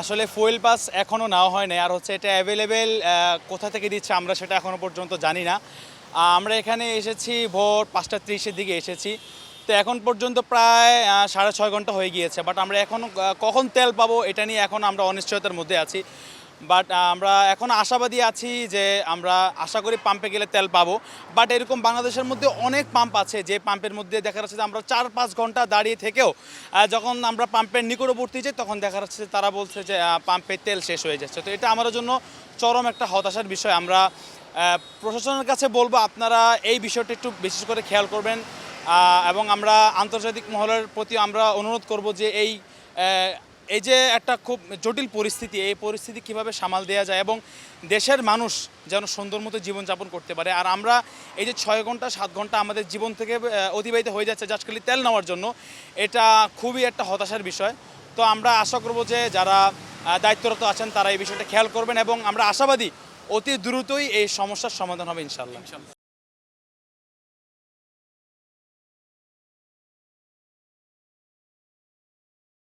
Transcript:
আসলে fuel pass এখনও নেওয়া হয় নাই। আর হচ্ছে এটা অ্যাভেলেবেল কোথা থেকে দিচ্ছে আমরা সেটা এখনও পর্যন্ত জানি না। আমরা এখানে এসেছি ভোর ৫টা ৩০-এর দিকে এসেছি। তো এখন পর্যন্ত প্রায় ৬.৫ ঘন্টা হয়ে গিয়েছে। বাট আমরা এখনও কখন তেল পাবো এটা নিয়ে এখন আমরা অনিশ্চয়তার মধ্যে আছি। বাট আমরা এখন আশাবাদী আছি যে আমরা আশা করি পাম্পে গেলে তেল পাবো। বাট এরকম বাংলাদেশের মধ্যে অনেক পাম্প আছে যে পাম্পের মধ্যে দেখা যাচ্ছে যে আমরা ৪-৫ ঘন্টা দাঁড়িয়ে থেকেও যখন আমরা পাম্পের নিকটবর্তী যাই তখন দেখা যাচ্ছে যে তারা বলছে যে পাম্পে তেল শেষ হয়ে যাচ্ছে। তো এটা আমাদের জন্য চরম একটা হতাশার বিষয়। আমরা প্রশাসনের কাছে বলবো আপনারা এই বিষয়টা একটু বিশেষ করে খেয়াল করবেন এবং আমরা আন্তর্জাতিক মহলের প্রতি আমরা অনুরোধ করব যে এই যে একটা খুব জটিল পরিস্থিতি, এই পরিস্থিতি কিভাবে সামাল দেওয়া যায় এবং দেশের মানুষ যেন সুন্দর মতো জীবনযাপন করতে পারে। আর আমরা এই যে ৬ ঘন্টা ৭ ঘন্টা আমাদের জীবন থেকে অতিবাহিত হয়ে যাচ্ছে জাস্ট খালি তেল নেওয়ার জন্য, এটা খুবই একটা হতাশার বিষয়। তো আমরা আশা করব যে যারা দায়িত্বরত আছেন তারা এই বিষয়টা খেয়াল করবেন এবং আমরা আশাবাদী অতি দ্রুতই এই সমস্যার সমাধান হবে ইনশাল্লাহ।